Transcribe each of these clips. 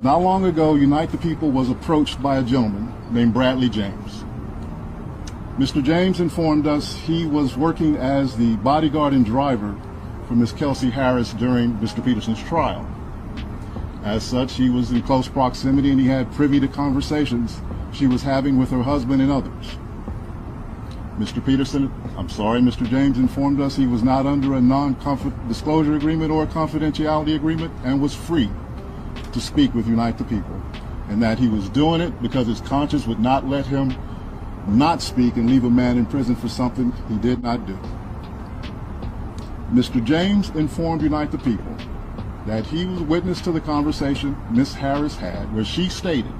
Not long ago, Unite the People was approached by a gentleman named Bradley James. Mr. James informed us he was working as the bodyguard and driver for Ms. Kelsey Harris during Mr. Peterson's trial. As such, he was in close proximity and he had privy to conversations she was having with her husband and others. Mr. James informed us he was not under a non-disclosure agreement or a confidentiality agreement and was free to speak with Unite the People, and that he was doing it because his conscience would not let him not speak and leave a man in prison for something he did not do. Mr. James informed Unite the People that he was witness to the conversation Ms. Harris had where she stated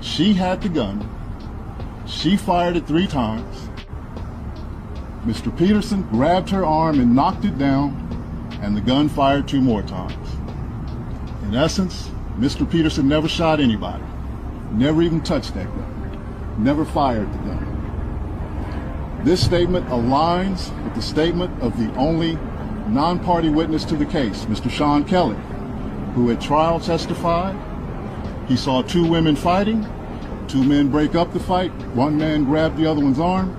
she had the gun, she fired it 3 times, Mr. Peterson grabbed her arm and knocked it down, and the gun fired 2 more times. In essence, Mr. Peterson never shot anybody, never even touched that gun, never fired the gun. This statement aligns with the statement of the only non-party witness to the case, Mr. Sean Kelly, who at trial testified he saw 2 women fighting, 2 men break up the fight, 1 man grabbed the other one's arm.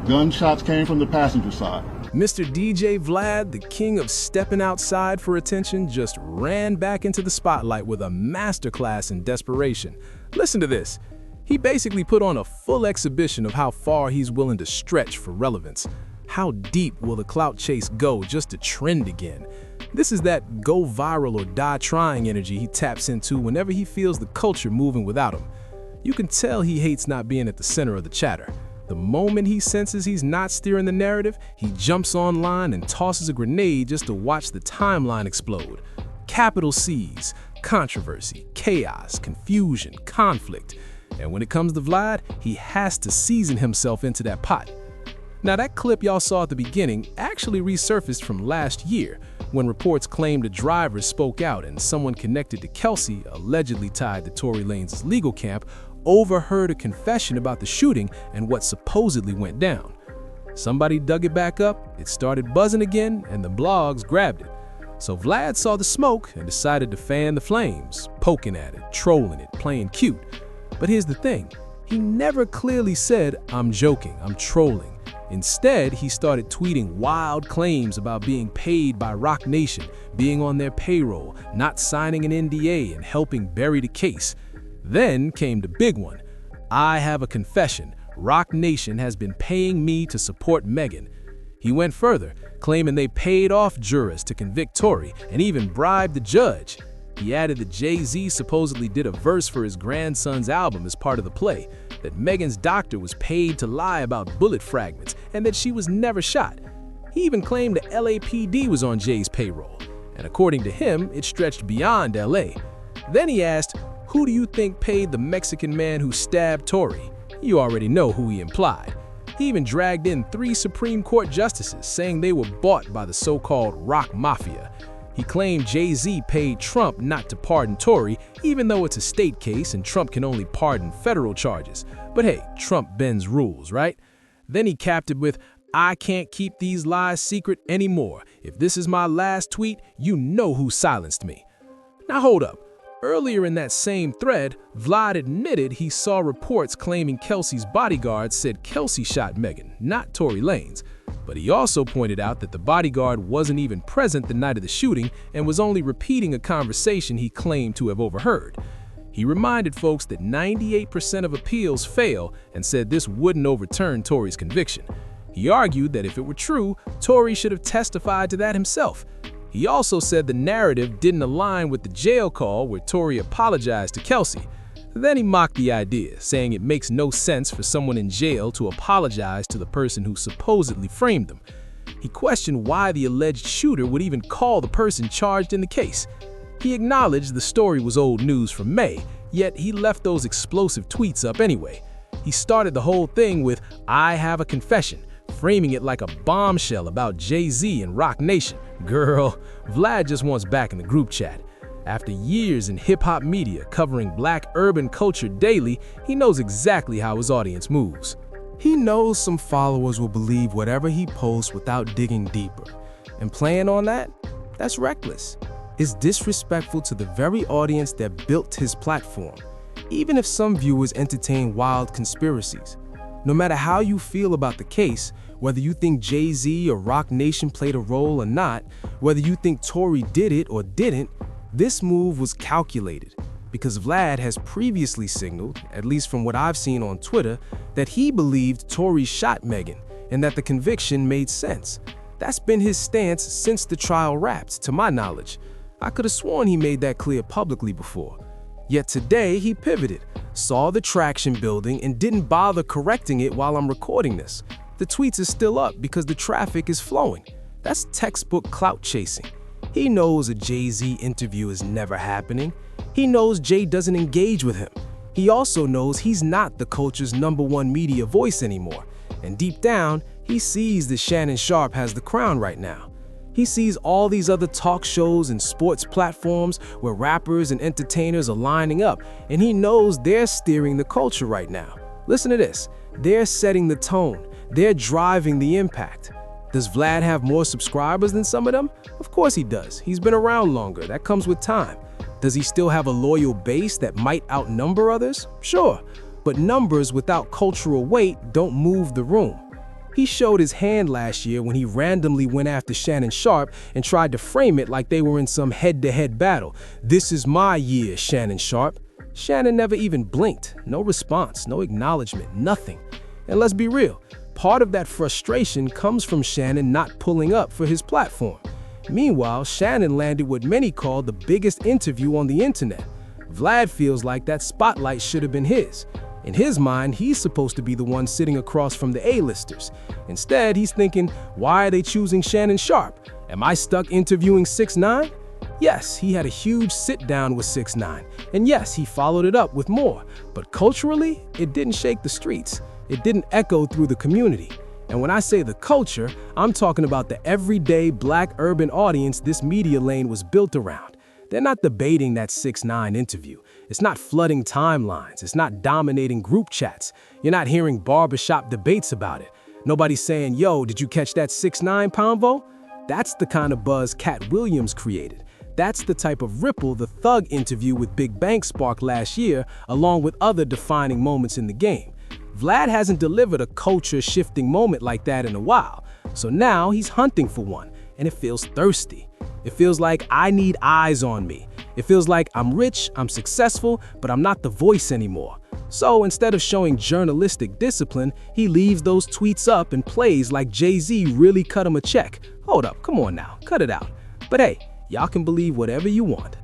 Gunshots came from the passenger side. Mr. DJ Vlad, the king of stepping outside for attention, just ran back into the spotlight with a masterclass in desperation. Listen to this. He basically put on a full exhibition of how far he's willing to stretch for relevance. How deep will the clout chase go just to trend again? This is that go viral or die trying energy he taps into whenever he feels the culture moving without him. You can tell he hates not being at the center of the chatter. The moment he senses he's not steering the narrative, he jumps online and tosses a grenade just to watch the timeline explode. Capital C's, controversy, chaos, confusion, conflict. And when it comes to Vlad, he has to season himself into that pot. Now that clip y'all saw at the beginning actually resurfaced from last year when reports claimed a driver spoke out and someone connected to Kelsey, allegedly tied to Tory Lanez' legal camp, overheard a confession about the shooting and what supposedly went down. Somebody dug it back up, it started buzzing again, and the blogs grabbed it. So Vlad saw the smoke and decided to fan the flames, poking at it, trolling it, playing cute. But here's the thing, he never clearly said, "I'm joking, I'm trolling." Instead, he started tweeting wild claims about being paid by Roc Nation, being on their payroll, not signing an NDA, and helping bury the case. Then came the big one. "I have a confession. Roc Nation has been paying me to support Megan." He went further, claiming they paid off jurors to convict Tory and even bribed the judge. He added that Jay-Z supposedly did a verse for his grandson's album as part of the play, that Megan's doctor was paid to lie about bullet fragments, and that she was never shot. He even claimed the LAPD was on Jay's payroll, and according to him, it stretched beyond LA. Then he asked, "Who do you think paid the Mexican man who stabbed Tory?" You already know who he implied. He even dragged in 3 Supreme Court justices, saying they were bought by the so-called Rock Mafia. He claimed Jay-Z paid Trump not to pardon Tory, even though it's a state case and Trump can only pardon federal charges. But hey, Trump bends rules, right? Then he capped it with, "I can't keep these lies secret anymore. If this is my last tweet, you know who silenced me." Now hold up. Earlier in that same thread, Vlad admitted he saw reports claiming Kelsey's bodyguard said Kelsey shot Megan, not Tory Lanez. But he also pointed out that the bodyguard wasn't even present the night of the shooting and was only repeating a conversation he claimed to have overheard. He reminded folks that 98% of appeals fail and said this wouldn't overturn Tory's conviction. He argued that if it were true, Tory should have testified to that himself. He also said the narrative didn't align with the jail call where Tory apologized to Kelsey. Then he mocked the idea, saying it makes no sense for someone in jail to apologize to the person who supposedly framed them. He questioned why the alleged shooter would even call the person charged in the case. He acknowledged the story was old news from May, yet he left those explosive tweets up anyway. He started the whole thing with, "I have a confession," framing it like a bombshell about Jay-Z and Roc Nation. Girl, Vlad just wants back in the group chat. After years in hip-hop media covering black urban culture daily, he knows exactly how his audience moves. He knows some followers will believe whatever he posts without digging deeper. And playing on that, that's reckless. is disrespectful to the very audience that built his platform, even if some viewers entertain wild conspiracies. No matter how you feel about the case, whether you think Jay-Z or Rock Nation played a role or not, whether you think Tory did it or didn't, this move was calculated, because Vlad has previously signaled, at least from what I've seen on Twitter, that he believed Tory shot Megan and that the conviction made sense. That's been his stance since the trial wrapped, to my knowledge. I could have sworn he made that clear publicly before. Yet today he pivoted, saw the traction building, and didn't bother correcting it while I'm recording this. The tweets are still up because the traffic is flowing. That's textbook clout chasing. He knows a Jay-Z interview is never happening. He knows Jay doesn't engage with him. He also knows he's not the culture's #1 media voice anymore. And deep down, he sees that Shannon Sharpe has the crown right now. He sees all these other talk shows and sports platforms where rappers and entertainers are lining up, and he knows they're steering the culture right now. Listen to this. They're setting the tone. They're driving the impact. Does Vlad have more subscribers than some of them? Of course he does. He's been around longer. That comes with time. Does he still have a loyal base that might outnumber others? Sure. But numbers without cultural weight don't move the room. He showed his hand last year when he randomly went after Shannon Sharpe and tried to frame it like they were in some head-to-head battle. "This is my year, Shannon Sharpe." Shannon never even blinked. No response, no acknowledgement, nothing. And let's be real, part of that frustration comes from Shannon not pulling up for his platform. Meanwhile, Shannon landed what many call the biggest interview on the internet. Vlad feels like that spotlight should have been his. In his mind, he's supposed to be the one sitting across from the A-listers. Instead, he's thinking, why are they choosing Shannon Sharpe? Am I stuck interviewing 6ix9ine? Yes, he had a huge sit-down with 6ix9ine. And yes, he followed it up with more. But culturally, it didn't shake the streets. It didn't echo through the community. And when I say the culture, I'm talking about the everyday black urban audience this media lane was built around. They're not debating that 6ix9ine interview. It's not flooding timelines. It's not dominating group chats. You're not hearing barbershop debates about it. Nobody's saying, yo, did you catch that 6ix9ine convo? That's the kind of buzz Cat Williams created. That's the type of ripple the Thug interview with Big Bank sparked last year, along with other defining moments in the game. Vlad hasn't delivered a culture-shifting moment like that in a while. So now he's hunting for one, and it feels thirsty. It feels like I need eyes on me. It feels like I'm rich, I'm successful, but I'm not the voice anymore. So instead of showing journalistic discipline, he leaves those tweets up and plays like Jay-Z really cut him a check. Hold up, come on now, cut it out. But hey, y'all can believe whatever you want.